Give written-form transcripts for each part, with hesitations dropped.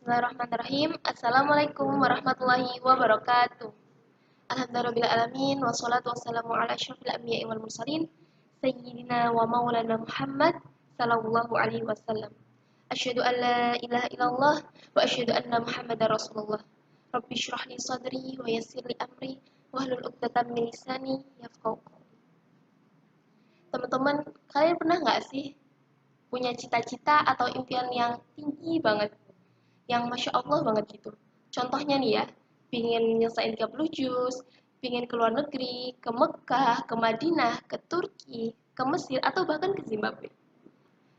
Bismillahirrahmanirrahim. Assalamualaikum warahmatullahi wabarakatuh. Alhamdulillahirrahmanirrahim. Wassalatu wassalamu ala asyrafil anbiya'i wal mursalin Sayyidina wa maulana Muhammad sallallahu alaihi wasallam. Asyhadu an la ilaha illallah wa asyhadu anna Muhammadar Rasulullah. Rabbi syrah li sadri wa yassir li amri wahlul 'uqdatam min lisani yafqahu qawli. Teman-teman, kalian pernah nggak sih punya cita-cita atau impian yang tinggi banget, yang Masya Allah banget gitu? Contohnya nih ya, pingin nyelesain 30 juz, pingin ke luar negeri, ke Mekah, ke Madinah, ke Turki, ke Mesir, atau bahkan ke Zimbabwe.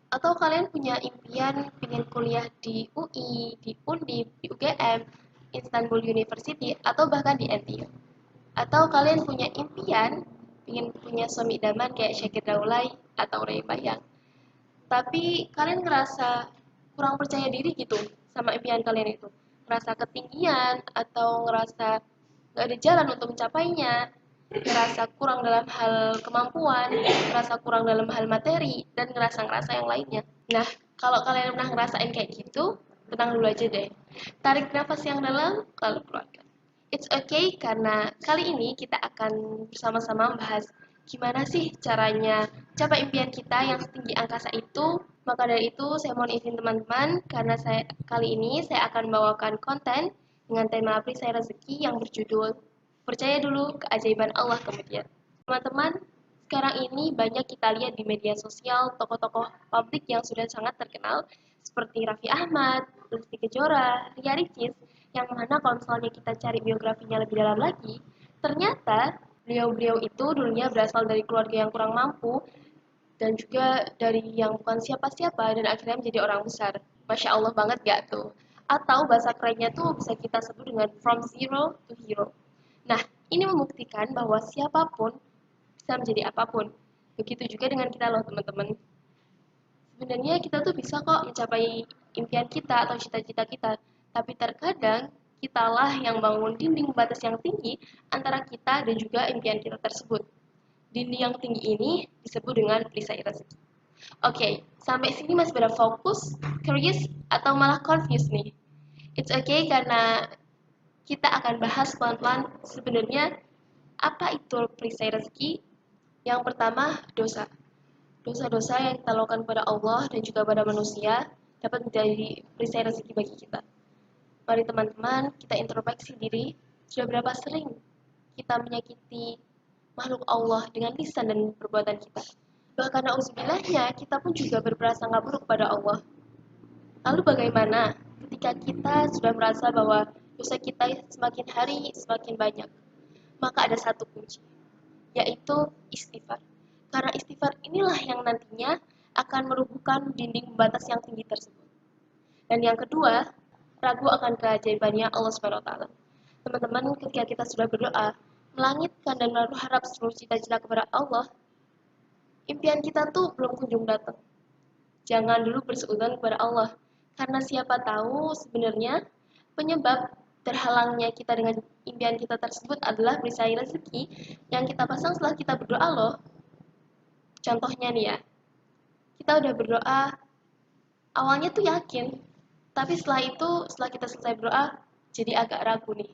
Atau kalian punya impian pingin kuliah di UI, di Undip, di UGM, Istanbul University, atau bahkan di NTU. Atau kalian punya impian pingin punya suami idaman kayak Syakir Daulay atau Ray Bayang. Tapi kalian ngerasa kurang percaya diri gitu sama impian kalian itu. Ngerasa ketinggian atau ngerasa nggak ada jalan untuk mencapainya. Ngerasa kurang dalam hal kemampuan, ngerasa kurang dalam hal materi, dan ngerasa-ngerasa yang lainnya. Nah, kalau kalian pernah ngerasain kayak gitu, tenang dulu aja deh. Tarik nafas yang dalam, lalu keluarkan. It's okay karena kali ini kita akan bersama-sama membahas gimana sih caranya capai impian kita yang setinggi angkasa itu. Maka dari itu saya mohon izin teman-teman karena kali ini saya akan membawakan konten dengan tema perisai rezeki yang berjudul Percaya dulu keajaiban Allah kemudian. Teman-teman, sekarang ini banyak kita lihat di media sosial tokoh-tokoh publik yang sudah sangat terkenal seperti Raffi Ahmad, Lesti Kejora, Ria Ricis, yang mana kalau misalnya kita cari biografinya lebih dalam lagi, ternyata beliau-beliau itu dulunya berasal dari keluarga yang kurang mampu dan juga dari yang bukan siapa-siapa dan akhirnya menjadi orang besar. Masya Allah banget gak tuh? Atau bahasa kerennya tuh bisa kita sebut dengan from zero to hero. Nah, ini membuktikan bahwa siapapun bisa menjadi apapun. Begitu juga dengan kita loh teman-teman. Sebenarnya kita tuh bisa kok mencapai impian kita atau cita-cita kita, tapi terkadang kitalah yang bangun dinding batas yang tinggi antara kita dan juga impian kita tersebut. Dinding yang tinggi ini disebut dengan perisai rezeki. Oke, sampai sini masih pada fokus, curious, atau malah confused nih? It's okay karena kita akan bahas pelan-pelan sebenarnya apa itu perisai rezeki. Yang pertama, dosa. Dosa-dosa yang kita lakukan kepada Allah dan juga pada manusia dapat menjadi perisai rezeki bagi kita. Mari teman-teman, kita introspeksi diri, sudah berapa sering kita menyakiti makhluk Allah dengan lisan dan perbuatan kita. Bahkan nauzubillahnya, kita pun juga berprasangka buruk kepada Allah. Lalu bagaimana ketika kita sudah merasa bahwa dosa kita semakin hari semakin banyak? Maka ada satu kunci, yaitu istighfar. Karena istighfar inilah yang nantinya akan merubuhkan dinding pembatas yang tinggi tersebut. Dan yang kedua, ragu akan keajaibannya Allah Subhanahu wa taala. Teman-teman, ketika kita sudah berdoa, melangitkan dan berharap seluruh cita-cita kepada Allah, impian kita tuh belum kunjung datang. Jangan dulu berseuzon kepada Allah, karena siapa tahu sebenarnya penyebab terhalangnya kita dengan impian kita tersebut adalah perisai rezeki yang kita pasang setelah kita berdoa loh. Contohnya nih ya, kita udah berdoa, awalnya tuh yakin, tapi setelah kita selesai berdoa, jadi agak ragu nih.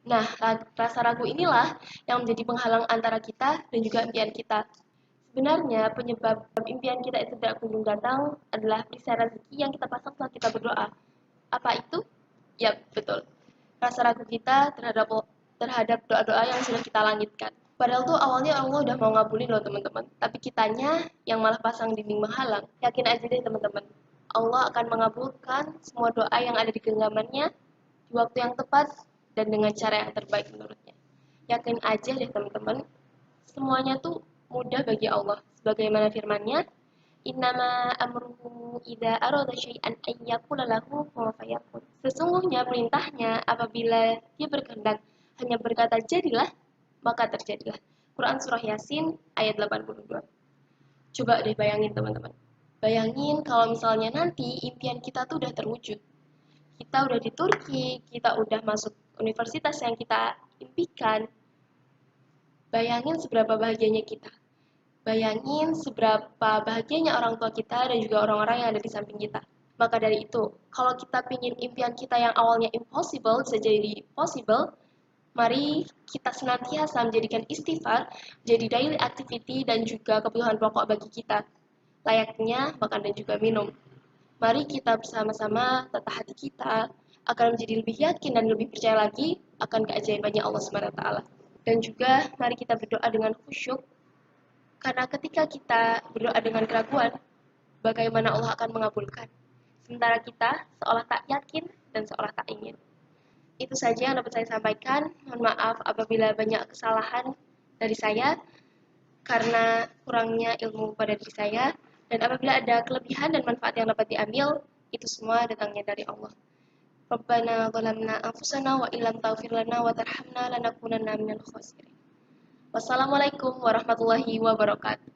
Nah, rasa ragu inilah yang menjadi penghalang antara kita dan juga impian kita. Sebenarnya penyebab impian kita itu tidak kunjung datang adalah perisai rezeki yang kita pasang setelah kita berdoa. Apa itu? Ya, betul. Rasa ragu kita terhadap doa-doa yang sudah kita langitkan. Padahal tuh awalnya Allah udah mau ngabulin loh teman-teman. Tapi kitanya yang malah pasang dinding menghalang. Yakin aja deh teman-teman. Allah akan mengabulkan semua doa yang ada di genggamannya di waktu yang tepat dan dengan cara yang terbaik menurutnya. Yakin aja deh teman-teman. Semuanya tuh mudah bagi Allah. Sebagaimana firman-Nya, Innama amruhu idza arada syai'an an yaqula lahu kun fayakun. Sesungguhnya perintahnya apabila dia berkehendak hanya berkata jadilah, maka terjadilah. Quran surah Yasin ayat 82. Coba deh bayangin teman-teman. Bayangin kalau misalnya nanti impian kita tuh udah terwujud. Kita udah di Turki, kita udah masuk universitas yang kita impikan. Bayangin seberapa bahagianya kita. Bayangin seberapa bahagianya orang tua kita dan juga orang-orang yang ada di samping kita. Maka dari itu, kalau kita ingin impian kita yang awalnya impossible bisa jadi possible, mari kita senantiasa menjadikan istighfar jadi daily activity dan juga kebutuhan pokok bagi kita, layaknya makan dan juga minum. Mari kita bersama-sama tata hati kita akan menjadi lebih yakin dan lebih percaya lagi akan keajaibannya Allah SWT. Dan juga mari kita berdoa dengan khusyuk, karena ketika kita berdoa dengan keraguan, bagaimana Allah akan mengabulkan. Sementara kita seolah tak yakin dan seolah tak ingin. Itu saja yang dapat saya sampaikan. Mohon maaf apabila banyak kesalahan dari saya karena kurangnya ilmu pada diri saya. Dan apabila ada kelebihan dan manfaat yang dapat diambil, itu semua datangnya dari Allah. Rabbana zalamna anfusana wa illam taghfir lana wa tarhamna lanakunanna minal khasirin. Wassalamualaikum warahmatullahi wabarakatuh.